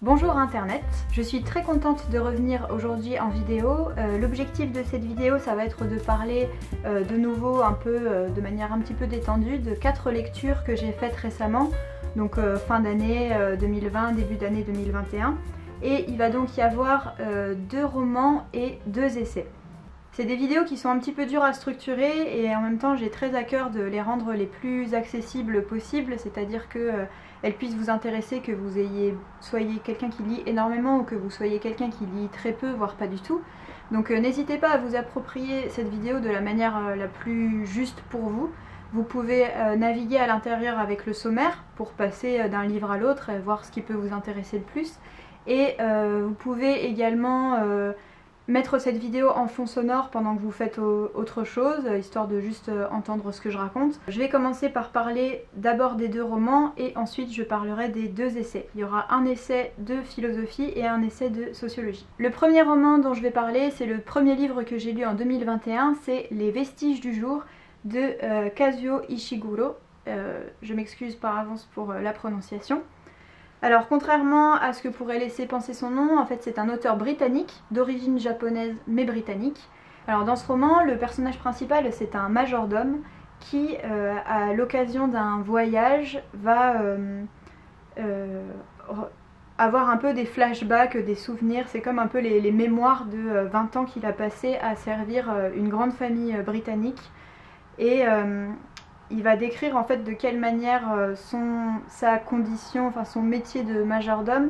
Bonjour Internet, je suis très contente de revenir aujourd'hui en vidéo. L'objectif de cette vidéo, ça va être de parler de nouveau un peu, de manière un petit peu détendue, de 4 lectures que j'ai faites récemment, donc fin d'année 2020, début d'année 2021. Et il va donc y avoir 2 romans et 2 essais. C'est des vidéos qui sont un petit peu dures à structurer et en même temps j'ai très à cœur de les rendre les plus accessibles possibles, c'est-à-dire que elles puissent vous intéresser, que vous soyez quelqu'un qui lit énormément ou que vous soyez quelqu'un qui lit très peu, voire pas du tout. Donc n'hésitez pas à vous approprier cette vidéo de la manière la plus juste pour vous. Vous pouvez naviguer à l'intérieur avec le sommaire pour passer d'un livre à l'autre et voir ce qui peut vous intéresser le plus. Et vous pouvez également mettre cette vidéo en fond sonore pendant que vous faites autre chose, histoire de juste entendre ce que je raconte. Je vais commencer par parler d'abord des 2 romans et ensuite je parlerai des 2 essais. Il y aura un essai de philosophie et un essai de sociologie. Le premier roman dont je vais parler, c'est le premier livre que j'ai lu en 2021, c'est Les Vestiges du jour de Kazuo Ishiguro. Je m'excuse par avance pour la prononciation. Alors contrairement à ce que pourrait laisser penser son nom, en fait c'est un auteur britannique, d'origine japonaise mais britannique. Alors dans ce roman, le personnage principal c'est un majordome qui, à l'occasion d'un voyage, va avoir un peu des flashbacks, des souvenirs. C'est comme un peu les mémoires de 20 ans qu'il a passé à servir une grande famille britannique. Et il va décrire en fait de quelle manière sa condition, enfin son métier de majordome,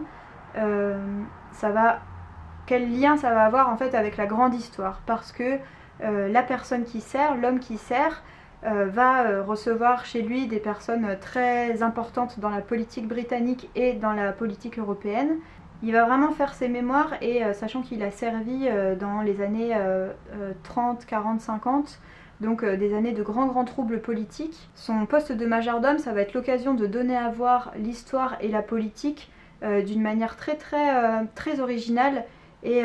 quel lien ça va avoir en fait avec la grande histoire, parce que la personne qui sert, l'homme qui sert, va recevoir chez lui des personnes très importantes dans la politique britannique et dans la politique européenne. Il va vraiment faire ses mémoires et sachant qu'il a servi dans les années 30, 40, 50, donc des années de grands troubles politiques. Son poste de majordome, ça va être l'occasion de donner à voir l'histoire et la politique d'une manière très originale. Et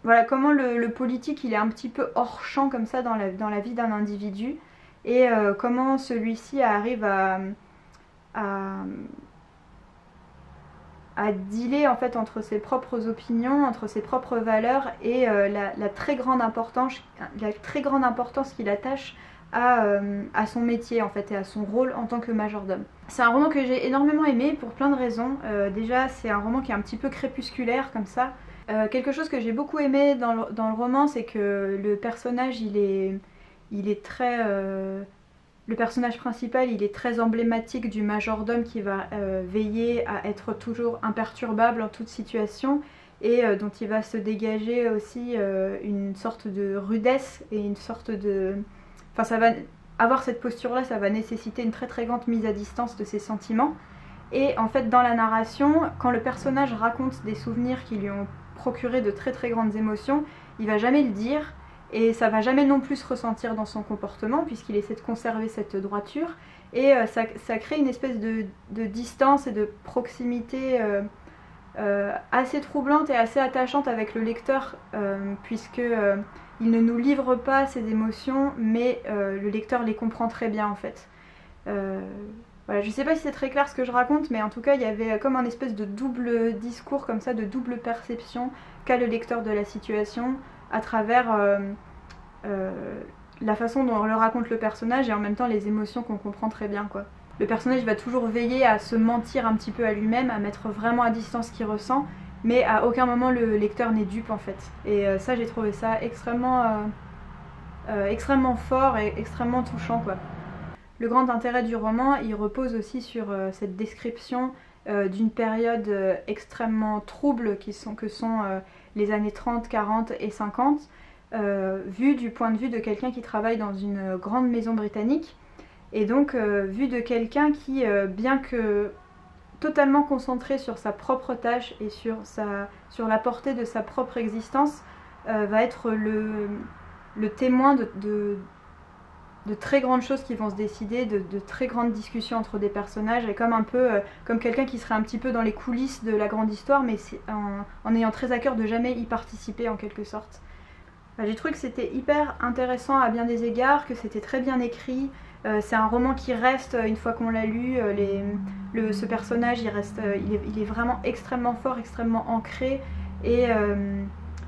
voilà comment le politique il est un petit peu hors champ comme ça dans la vie d'un individu. Et comment celui-ci arrive à dealer en fait entre ses propres opinions, entre ses propres valeurs et la très grande importance qu'il attache à son métier en fait et à son rôle en tant que majordome. C'est un roman que j'ai énormément aimé pour plein de raisons. Déjà c'est un roman qui est un petit peu crépusculaire comme ça. Quelque chose que j'ai beaucoup aimé dans le roman, c'est que le personnage il est très... Le personnage principal, il est très emblématique du majordome qui va veiller à être toujours imperturbable en toute situation et dont il va se dégager aussi une sorte de rudesse et une sorte de... Enfin, ça va avoir cette posture-là, ça va nécessiter une très grande mise à distance de ses sentiments. Et en fait, dans la narration, quand le personnage raconte des souvenirs qui lui ont procuré de très grandes émotions, il va jamais le dire. Et ça va jamais non plus se ressentir dans son comportement puisqu'il essaie de conserver cette droiture. Et ça crée une espèce de distance et de proximité assez troublante et assez attachante avec le lecteur puisque il ne nous livre pas ses émotions mais le lecteur les comprend très bien en fait. Voilà, je sais pas si c'est très clair ce que je raconte, mais en tout cas il y avait comme un espèce de double discours comme ça, de double perception qu'a le lecteur de la situation à travers la façon dont le raconte le personnage et en même temps les émotions qu'on comprend très bien quoi. Le personnage va toujours veiller à se mentir un petit peu à lui-même, à mettre vraiment à distance ce qu'il ressent, mais à aucun moment le lecteur n'est dupe en fait. Et ça j'ai trouvé ça extrêmement fort et extrêmement touchant quoi. Le grand intérêt du roman, il repose aussi sur cette description d'une période extrêmement trouble que sont les années 30, 40 et 50, vu du point de vue de quelqu'un qui travaille dans une grande maison britannique, et donc vu de quelqu'un qui, bien que totalement concentré sur sa propre tâche et sur la portée de sa propre existence, va être le témoin de très grandes choses qui vont se décider, de très grandes discussions entre des personnages, et comme un peu comme quelqu'un qui serait un petit peu dans les coulisses de la grande histoire, mais en ayant très à cœur de jamais y participer en quelque sorte. J'ai trouvé que c'était hyper intéressant à bien des égards, que c'était très bien écrit, C'est un roman qui reste une fois qu'on l'a lu. Ce personnage il est vraiment extrêmement fort, extrêmement ancré. Et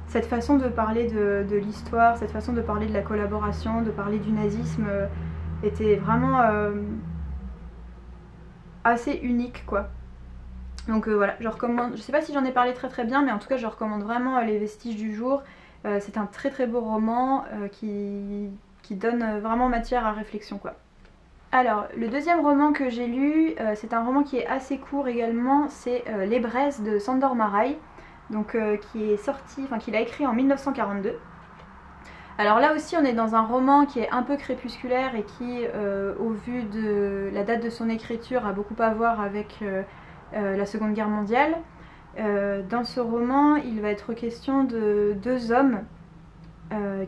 cette façon de parler de l'histoire, cette façon de parler de la collaboration, de parler du nazisme était vraiment assez unique quoi. Donc voilà, je recommande, je sais pas si j'en ai parlé très bien, mais en tout cas je recommande vraiment Les Vestiges du jour. C'est un très beau roman qui donne vraiment matière à réflexion quoi. Alors, le deuxième roman que j'ai lu, c'est un roman qui est assez court également, c'est Les Braises de Sándor Márai, donc qui est sorti, enfin qu'il a écrit en 1942. Alors là aussi on est dans un roman qui est un peu crépusculaire et qui, au vu de la date de son écriture, a beaucoup à voir avec la Seconde Guerre mondiale. Dans ce roman, il va être question de deux hommes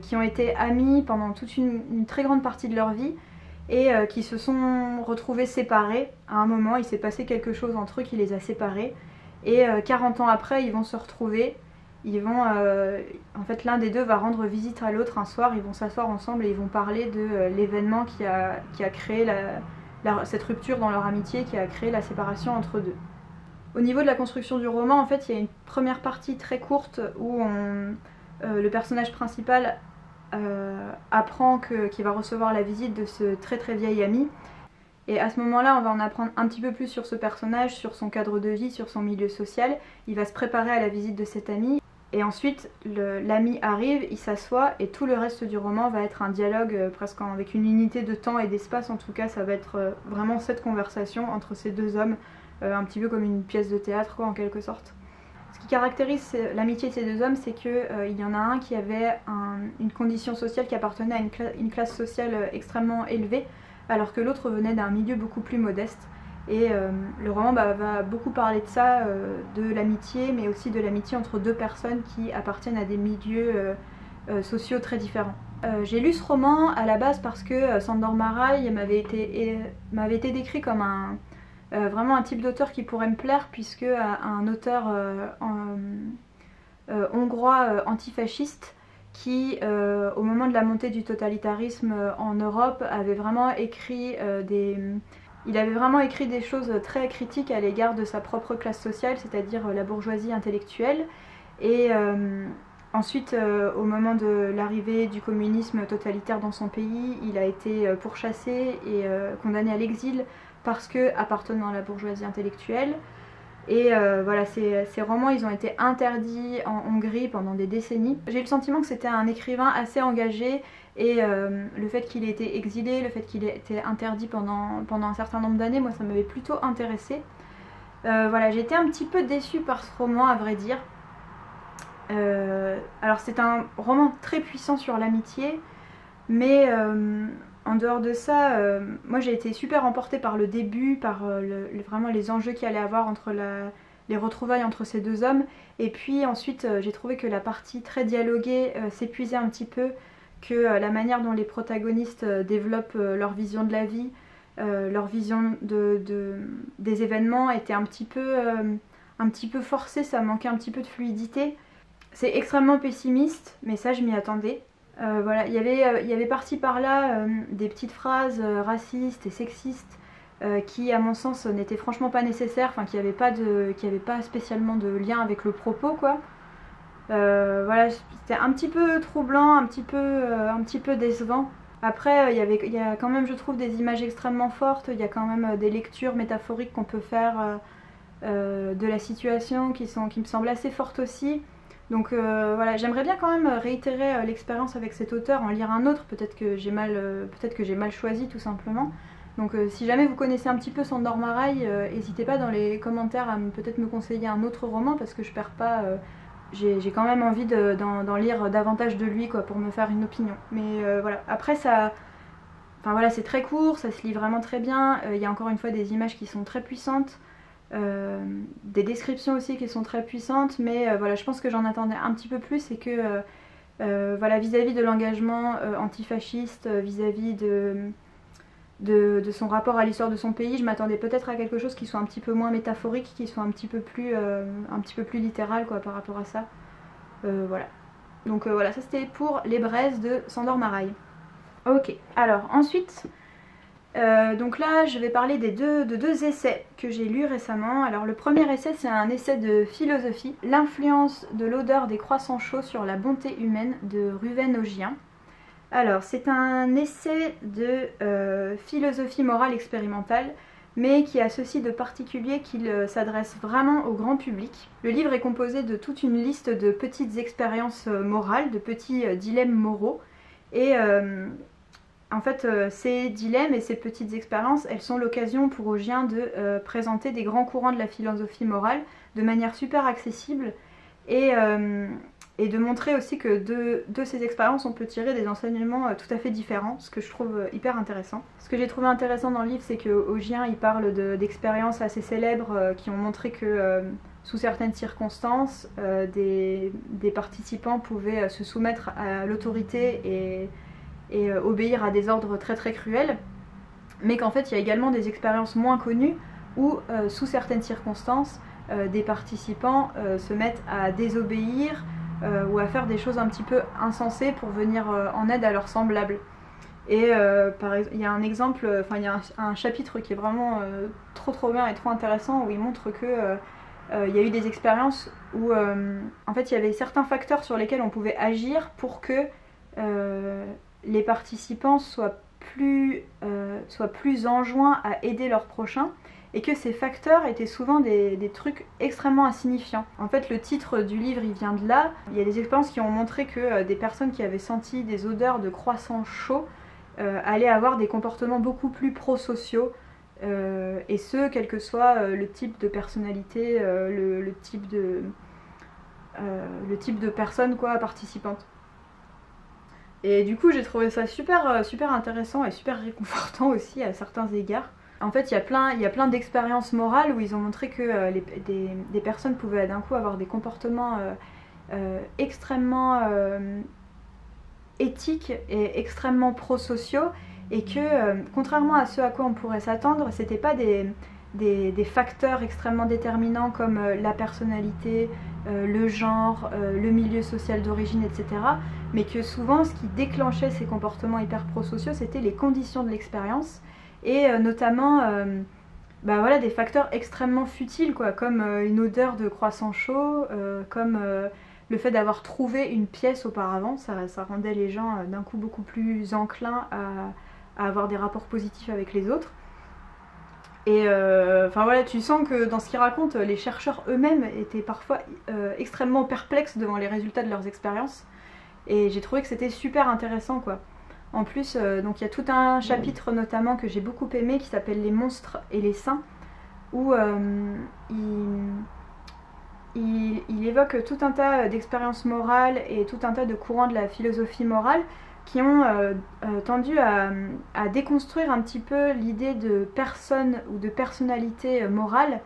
qui ont été amis pendant toute une très grande partie de leur vie et qui se sont retrouvés séparés. À un moment, il s'est passé quelque chose entre eux qui les a séparés et 40 ans après, ils vont se retrouver. Ils vont, en fait, l'un des deux va rendre visite à l'autre un soir, ils vont s'asseoir ensemble et ils vont parler de l'événement qui a créé cette rupture dans leur amitié, qui a créé la séparation entre eux deux. Au niveau de la construction du roman, en fait, il y a une première partie très courte où le personnage principal apprend qu'il va recevoir la visite de ce très vieil ami. Et à ce moment-là, on va en apprendre un petit peu plus sur ce personnage, sur son cadre de vie, sur son milieu social. Il va se préparer à la visite de cet ami. Et ensuite, l'ami arrive, il s'assoit et tout le reste du roman va être un dialogue presque avec une unité de temps et d'espace. En tout cas, ça va être vraiment cette conversation entre ces deux hommes, un petit peu comme une pièce de théâtre quoi, en quelque sorte. Ce qui caractérise l'amitié de ces deux hommes, c'est qu'il y en a un qui avait une condition sociale qui appartenait à une classe sociale extrêmement élevée, alors que l'autre venait d'un milieu beaucoup plus modeste. Et le roman va beaucoup parler de ça, de l'amitié, mais aussi de l'amitié entre deux personnes qui appartiennent à des milieux sociaux très différents. J'ai lu ce roman à la base parce que Sándor Márai m'avait été décrit comme vraiment un type d'auteur qui pourrait me plaire, puisque un auteur hongrois antifasciste qui, au moment de la montée du totalitarisme en Europe, avait vraiment écrit il avait vraiment écrit des choses très critiques à l'égard de sa propre classe sociale, c'est-à-dire la bourgeoisie intellectuelle. Et ensuite, au moment de l'arrivée du communisme totalitaire dans son pays, il a été pourchassé et condamné à l'exil parce que appartenant à la bourgeoisie intellectuelle. Et voilà, ces romans, ils ont été interdits en Hongrie pendant des décennies. J'ai eu le sentiment que c'était un écrivain assez engagé, et le fait qu'il ait été exilé, le fait qu'il ait été interdit pendant un certain nombre d'années, moi ça m'avait plutôt intéressée. Voilà, j'ai été un petit peu déçue par ce roman, à vrai dire. Alors c'est un roman très puissant sur l'amitié, mais en dehors de ça, moi j'ai été super emportée par le début, par vraiment les enjeux qu'il allait avoir entre les retrouvailles entre ces deux hommes. Et puis ensuite j'ai trouvé que la partie très dialoguée s'épuisait un petit peu, que la manière dont les protagonistes développent leur vision de la vie, leur vision des événements était un petit peu forcée, ça manquait un petit peu de fluidité. C'est extrêmement pessimiste, mais ça je m'y attendais. Voilà, il y avait par-ci par-là des petites phrases racistes et sexistes qui à mon sens n'étaient franchement pas nécessaires, enfin qui n'avaient pas spécialement de lien avec le propos quoi. Voilà, c'était un petit peu troublant, un petit peu décevant. Après il y a quand même, je trouve, des images extrêmement fortes, il y a quand même des lectures métaphoriques qu'on peut faire de la situation qui me semblent assez fortes aussi. Donc voilà, j'aimerais bien quand même réitérer l'expérience avec cet auteur, en lire un autre, peut-être que j'ai mal choisi tout simplement. Donc si jamais vous connaissez un petit peu Sándor Márai, n'hésitez pas dans les commentaires à peut-être me conseiller un autre roman, parce que je perds pas, j'ai quand même envie d'en lire davantage de lui quoi, pour me faire une opinion. Mais voilà, après ça, enfin voilà, c'est très court, ça se lit vraiment très bien, il y a encore une fois des images qui sont très puissantes. Des descriptions aussi qui sont très puissantes, mais voilà, je pense que j'en attendais un petit peu plus, et que voilà, vis-à-vis de l'engagement antifasciste, vis-à-vis de son rapport à l'histoire de son pays, je m'attendais peut-être à quelque chose qui soit un petit peu moins métaphorique, qui soit un petit peu plus littéral quoi, par rapport à ça. Voilà. Donc voilà, ça c'était pour Les Braises de Sándor Márai. Ok, alors ensuite Donc là je vais parler de deux essais que j'ai lus récemment. Alors le premier essai c'est un essai de philosophie, l'influence de l'odeur des croissants chauds sur la bonté humaine de Ruven Augien. Alors c'est un essai de philosophie morale expérimentale, mais qui a ceci de particulier qu'il s'adresse vraiment au grand public. Le livre est composé de toute une liste de petites expériences morales, de petits dilemmes moraux, et en fait ces dilemmes et ces petites expériences, elles sont l'occasion pour Augien de présenter des grands courants de la philosophie morale de manière super accessible, et de montrer aussi que de ces expériences on peut tirer des enseignements tout à fait différents, ce que je trouve hyper intéressant. Ce que j'ai trouvé intéressant dans le livre, c'est que Augien il parle d'expériences assez célèbres qui ont montré que sous certaines circonstances des participants pouvaient se soumettre à l'autorité et obéir à des ordres très très cruels, mais qu'en fait il y a également des expériences moins connues où sous certaines circonstances des participants se mettent à désobéir ou à faire des choses un petit peu insensées pour venir en aide à leurs semblables. Et par exemple, il y a un exemple, enfin il y a un chapitre qui est vraiment trop bien et trop intéressant, où il montre que il y a eu des expériences où en fait il y avait certains facteurs sur lesquels on pouvait agir pour que les participants soient plus enjoints à aider leurs prochains, et que ces facteurs étaient souvent des trucs extrêmement insignifiants. En fait le titre du livre il vient de là. Il y a des expériences qui ont montré que des personnes qui avaient senti des odeurs de croissants chauds allaient avoir des comportements beaucoup plus prosociaux, et ce quel que soit le type de personnalité, le type de personne quoi, participante. Et du coup j'ai trouvé ça super intéressant et super réconfortant aussi à certains égards. En fait, il y a plein d'expériences morales où ils ont montré que des personnes pouvaient d'un coup avoir des comportements extrêmement éthiques et extrêmement prosociaux, et que contrairement à ce à quoi on pourrait s'attendre, c'était pas des facteurs extrêmement déterminants comme la personnalité, le genre, le milieu social d'origine, etc. Mais que souvent ce qui déclenchait ces comportements hyper prosociaux, c'était les conditions de l'expérience. Et notamment bah voilà, des facteurs extrêmement futiles quoi, comme une odeur de croissant chaud, comme le fait d'avoir trouvé une pièce auparavant, ça rendait les gens d'un coup beaucoup plus enclins à avoir des rapports positifs avec les autres. Et enfin voilà, tu sens que dans ce qu'ils racontent, les chercheurs eux-mêmes étaient parfois extrêmement perplexes devant les résultats de leurs expériences, et j'ai trouvé que c'était super intéressant quoi. En plus, donc il y a tout un chapitre notamment que j'ai beaucoup aimé qui s'appelle Les monstres et les saints, où il évoque tout un tas d'expériences morales et tout un tas de courants de la philosophie morale qui ont tendu à déconstruire un petit peu l'idée de personne ou de personnalité morale,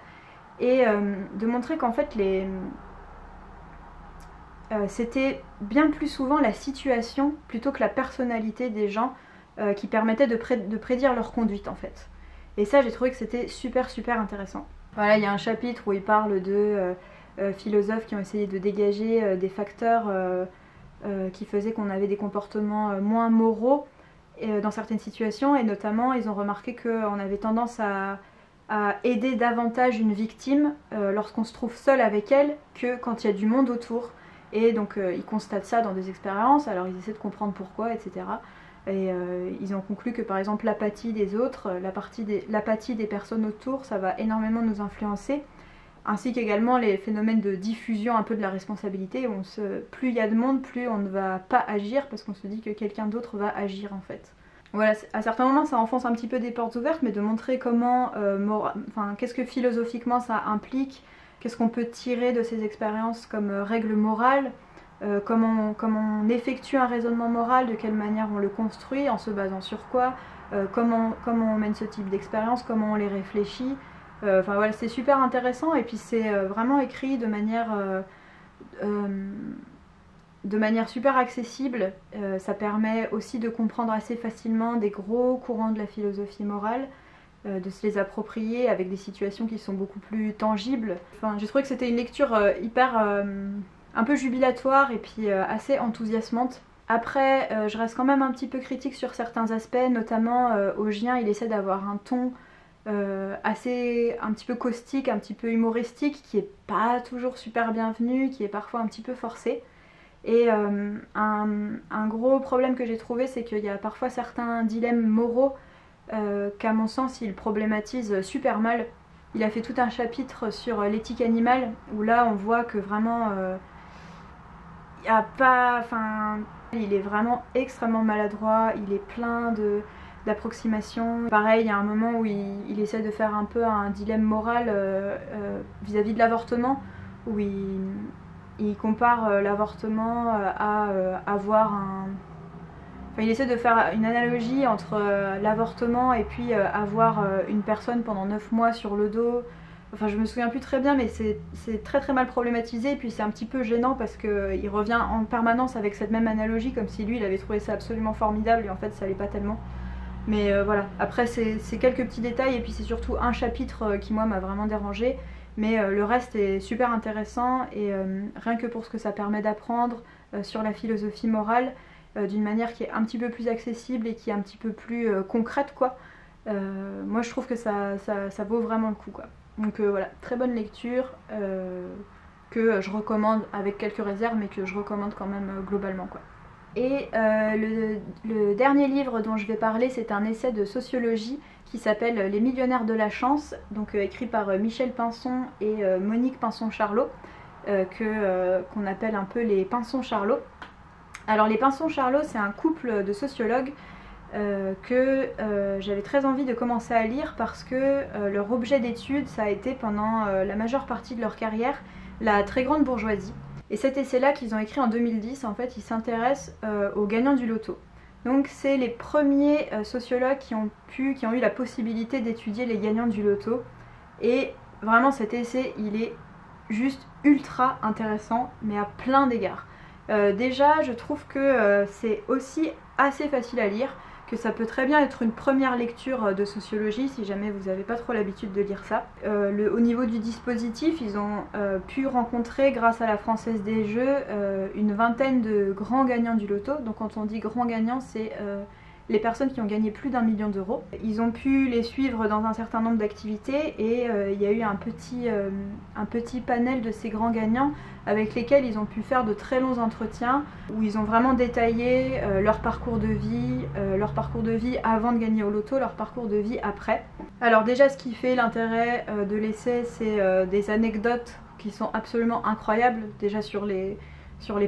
et de montrer qu'en fait c'était bien plus souvent la situation plutôt que la personnalité des gens qui permettait de prédire leur conduite en fait. Et ça j'ai trouvé que c'était super intéressant. Voilà, il y a un chapitre où il parle de philosophes qui ont essayé de dégager des facteurs qui faisaient qu'on avait des comportements moins moraux dans certaines situations, et notamment ils ont remarqué qu'on avait tendance à aider davantage une victime lorsqu'on se trouve seul avec elle que quand il y a du monde autour. Et donc ils constatent ça dans des expériences, alors ils essaient de comprendre pourquoi, etc. Et ils ont conclu que par exemple l'apathie des autres, l'apathie des personnes autour, ça va énormément nous influencer, ainsi qu'également les phénomènes de diffusion un peu de la responsabilité, où plus il y a de monde, plus on ne va pas agir parce qu'on se dit que quelqu'un d'autre va agir en fait. Voilà, à certains moments ça enfonce un petit peu des portes ouvertes, mais de montrer comment, qu'est-ce que philosophiquement ça implique, qu'est-ce qu'on peut tirer de ces expériences comme règle morale, comment on effectue un raisonnement moral, de quelle manière on le construit, en se basant sur quoi, comment on mène ce type d'expérience, comment on les réfléchit. Enfin voilà, c'est super intéressant, et puis c'est vraiment écrit de manière super accessible. Ça permet aussi de comprendre assez facilement des gros courants de la philosophie morale, de se les approprier avec des situations qui sont beaucoup plus tangibles. Enfin, j'ai trouvé que c'était une lecture hyper un peu jubilatoire et puis assez enthousiasmante. Après, je reste quand même un petit peu critique sur certains aspects, notamment Augien, il essaie d'avoir un ton assez un petit peu caustique, un petit peu humoristique, qui est pas toujours super bienvenu, qui est parfois un petit peu forcé. Et un gros problème que j'ai trouvé, c'est qu'il y a parfois certains dilemmes moraux qu'à mon sens il problématise super mal. Il a fait tout un chapitre sur l'éthique animale, où là on voit que vraiment il n'y a pas... Enfin, il est vraiment extrêmement maladroit, il est plein d'approximations. Pareil, il y a un moment où il essaie de faire un peu un dilemme moral vis-à-vis de l'avortement, où il compare l'avortement à avoir un... Enfin, il essaie de faire une analogie entre l'avortement et puis avoir une personne pendant 9 mois sur le dos. Enfin, je me souviens plus très bien, mais c'est très très mal problématisé. Et puis c'est un petit peu gênant parce qu'il revient en permanence avec cette même analogie, comme si lui il avait trouvé ça absolument formidable et en fait ça l'est pas tellement. Mais voilà, après c'est quelques petits détails et puis c'est surtout un chapitre qui moi m'a vraiment dérangé. Mais le reste est super intéressant et rien que pour ce que ça permet d'apprendre sur la philosophie morale d'une manière qui est un petit peu plus accessible et qui est un petit peu plus concrète quoi. Moi je trouve que ça vaut vraiment le coup quoi. Donc voilà, très bonne lecture que je recommande avec quelques réserves mais que je recommande quand même globalement quoi. Et le dernier livre dont je vais parler, c'est un essai de sociologie qui s'appelle Les millionnaires de la chance, donc écrit par Michel Pinson et Monique Pinson-Charlot, qu'on appelle un peu les Pinson-Charlot. Alors les Pinson-Charlot, c'est un couple de sociologues que j'avais très envie de commencer à lire parce que leur objet d'étude, ça a été pendant la majeure partie de leur carrière la très grande bourgeoisie. Et cet essai-là qu'ils ont écrit en 2010, en fait, il s'intéresse aux gagnants du loto. Donc c'est les premiers sociologues qui ont eu la possibilité d'étudier les gagnants du loto. Et vraiment cet essai, il est juste ultra intéressant, mais à plein d'égards. Déjà, je trouve que c'est aussi assez facile à lire, que ça peut très bien être une première lecture de sociologie si jamais vous n'avez pas trop l'habitude de lire ça. Au niveau du dispositif, ils ont pu rencontrer, grâce à la Française des Jeux, une vingtaine de grands gagnants du loto. Donc quand on dit grands gagnants, c'est les personnes qui ont gagné plus d'1 million d'euros. Ils ont pu les suivre dans un certain nombre d'activités et il y a eu un petit panel de ces grands gagnants avec lesquels ils ont pu faire de très longs entretiens où ils ont vraiment détaillé leur parcours de vie avant de gagner au loto, leur parcours de vie après. Alors déjà, ce qui fait l'intérêt de l'essai, c'est des anecdotes qui sont absolument incroyables, déjà sur les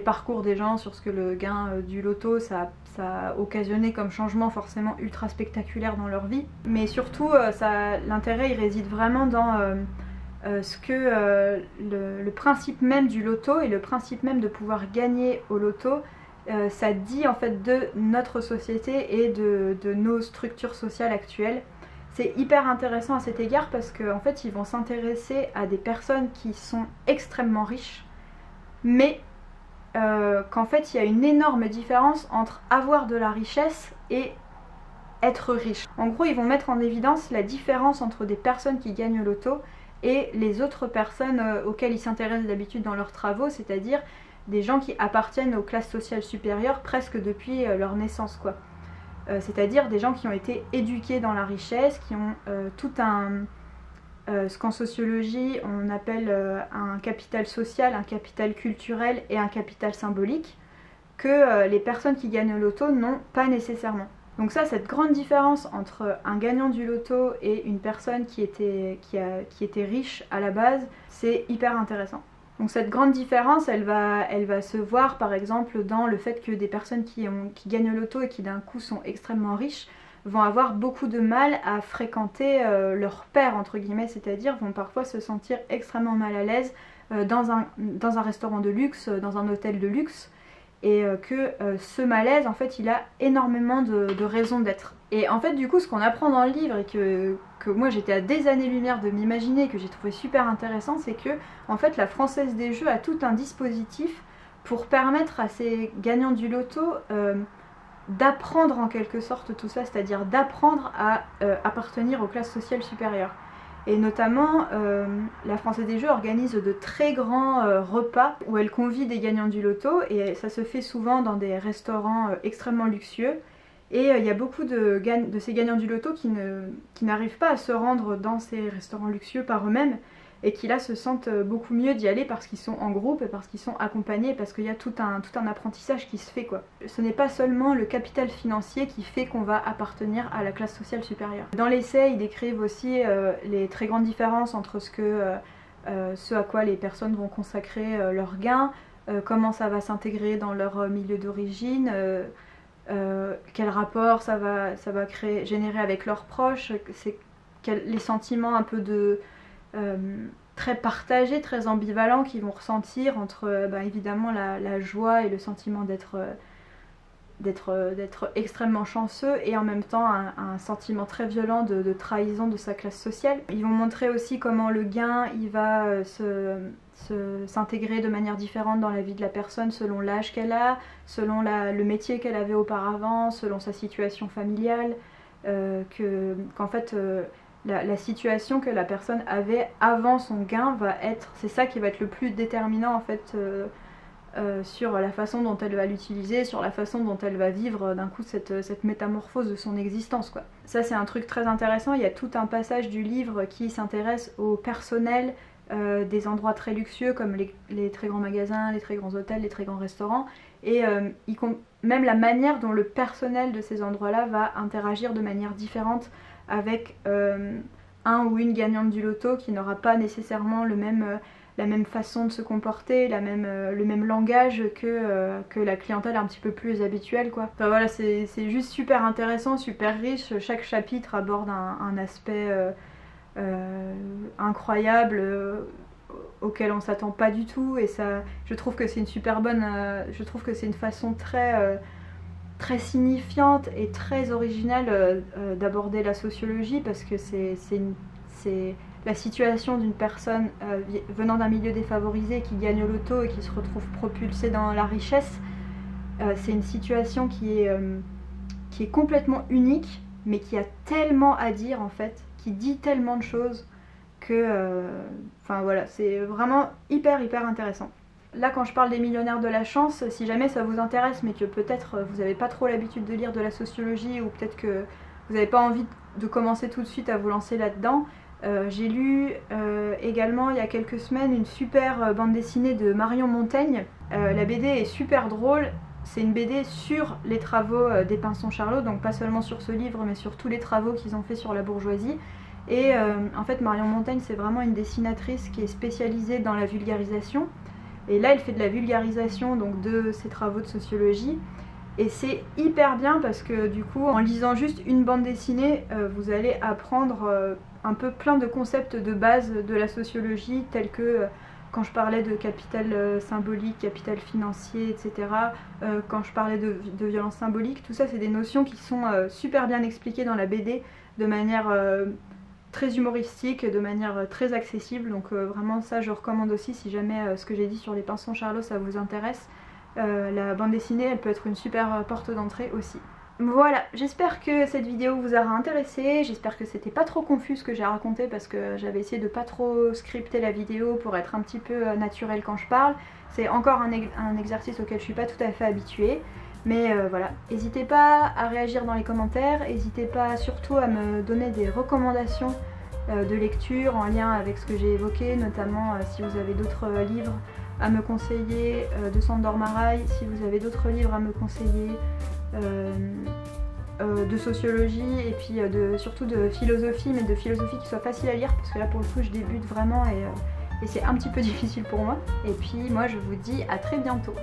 parcours des gens, sur ce que le gain du loto ça a occasionné comme changement forcément ultra spectaculaire dans leur vie. Mais surtout, l'intérêt il réside vraiment dans ce que le principe même du loto et le principe même de pouvoir gagner au loto, ça dit en fait de notre société et de nos structures sociales actuelles. C'est hyper intéressant à cet égard parce qu'en fait ils vont s'intéresser à des personnes qui sont extrêmement riches, mais qu'en fait il y a une énorme différence entre avoir de la richesse et être riche. En gros, ils vont mettre en évidence la différence entre des personnes qui gagnent au loto et les autres personnes auxquelles ils s'intéressent d'habitude dans leurs travaux, c'est-à-dire des gens qui appartiennent aux classes sociales supérieures presque depuis leur naissance quoi. C'est-à-dire des gens qui ont été éduqués dans la richesse, qui ont tout un... ce qu'en sociologie on appelle un capital social, un capital culturel et un capital symbolique, que les personnes qui gagnent au loto n'ont pas nécessairement. Donc ça, cette grande différence entre un gagnant du loto et une personne qui était riche à la base, c'est hyper intéressant. Donc cette grande différence, elle va se voir par exemple dans le fait que des personnes qui gagnent au loto et qui d'un coup sont extrêmement riches vont avoir beaucoup de mal à fréquenter leur père entre guillemets, c'est-à-dire vont parfois se sentir extrêmement mal à l'aise dans un restaurant de luxe, dans un hôtel de luxe, et que ce malaise en fait il a énormément de raisons d'être. Et en fait du coup ce qu'on apprend dans le livre et que moi j'étais à des années-lumière de m'imaginer, que j'ai trouvé super intéressant, c'est que en fait la Française des Jeux a tout un dispositif pour permettre à ces gagnants du loto d'apprendre en quelque sorte tout ça, c'est-à-dire d'apprendre à appartenir aux classes sociales supérieures. Et notamment, la Française des Jeux organise de très grands repas où elle convie des gagnants du loto, et ça se fait souvent dans des restaurants extrêmement luxueux. Et il y a beaucoup de ces gagnants du loto qui n'arrivent pas à se rendre dans ces restaurants luxueux par eux-mêmes, et qui là se sentent beaucoup mieux d'y aller parce qu'ils sont en groupe et parce qu'ils sont accompagnés, parce qu'il y a tout un apprentissage qui se fait quoi. Ce n'est pas seulement le capital financier qui fait qu'on va appartenir à la classe sociale supérieure. Dans l'essai, ils décrivent aussi les très grandes différences entre ce à quoi les personnes vont consacrer leurs gains, comment ça va s'intégrer dans leur milieu d'origine, quel rapport ça va générer avec leurs proches, les sentiments un peu de très partagés, très ambivalents qu'ils vont ressentir entre évidemment la joie et le sentiment d'être extrêmement chanceux, et en même temps un sentiment très violent de trahison de sa classe sociale. Ils vont montrer aussi comment le gain il va s'intégrer de manière différente dans la vie de la personne selon l'âge qu'elle a, selon le métier qu'elle avait auparavant, selon sa situation familiale, qu'en fait la situation que la personne avait avant son gain c'est ça qui va être le plus déterminant en fait sur la façon dont elle va l'utiliser, sur la façon dont elle va vivre d'un coup cette métamorphose de son existence quoi. Ça c'est un truc très intéressant, il y a tout un passage du livre qui s'intéresse au personnel des endroits très luxueux comme les très grands magasins, les très grands hôtels, les très grands restaurants, et même la manière dont le personnel de ces endroits-là va interagir de manière différente avec un ou une gagnante du loto qui n'aura pas nécessairement la même façon de se comporter, le même langage que la clientèle un petit peu plus habituelle quoi. Enfin voilà, c'est juste super intéressant, super riche, chaque chapitre aborde un aspect incroyable auquel on s'attend pas du tout, et ça, je trouve que c'est une super bonne, je trouve que c'est une façon très signifiante et très originale d'aborder la sociologie, parce que c'est la situation d'une personne venant d'un milieu défavorisé qui gagne au loto et qui se retrouve propulsée dans la richesse. C'est une situation qui est complètement unique, mais qui a tellement à dire en fait, qui dit tellement de choses que enfin voilà, c'est vraiment hyper intéressant. Là quand je parle des millionnaires de la chance, si jamais ça vous intéresse mais que peut-être vous n'avez pas trop l'habitude de lire de la sociologie, ou peut-être que vous n'avez pas envie de commencer tout de suite à vous lancer là-dedans, j'ai lu également il y a quelques semaines une super bande dessinée de Marion Montaigne. La BD est super drôle, c'est une BD sur les travaux des Pinson-Charlot, donc pas seulement sur ce livre mais sur tous les travaux qu'ils ont fait sur la bourgeoisie. Et en fait Marion Montaigne c'est vraiment une dessinatrice qui est spécialisée dans la vulgarisation, et là elle fait de la vulgarisation donc de ses travaux de sociologie, et c'est hyper bien parce que du coup en lisant juste une bande dessinée vous allez apprendre un peu plein de concepts de base de la sociologie, tels que quand je parlais de capital symbolique, capital financier, etc. Quand je parlais de violence symbolique, tout ça c'est des notions qui sont super bien expliquées dans la BD de manière très humoristique, de manière très accessible, donc vraiment ça je recommande aussi si jamais ce que j'ai dit sur les Pinson-Charlot ça vous intéresse. La bande dessinée elle peut être une super porte d'entrée aussi. Voilà, j'espère que cette vidéo vous aura intéressé, j'espère que c'était pas trop confus ce que j'ai raconté, parce que j'avais essayé de pas trop scripter la vidéo pour être un petit peu naturelle quand je parle. C'est encore un exercice auquel je suis pas tout à fait habituée, mais voilà. N'hésitez pas à réagir dans les commentaires, n'hésitez pas surtout à me donner des recommandations de lecture en lien avec ce que j'ai évoqué, notamment si vous avez d'autres livres à me conseiller de Sándor Márai, si vous avez d'autres livres à me conseiller de sociologie, et puis surtout de philosophie, mais de philosophie qui soit facile à lire, parce que là pour le coup je débute vraiment et c'est un petit peu difficile pour moi. Et puis moi je vous dis à très bientôt.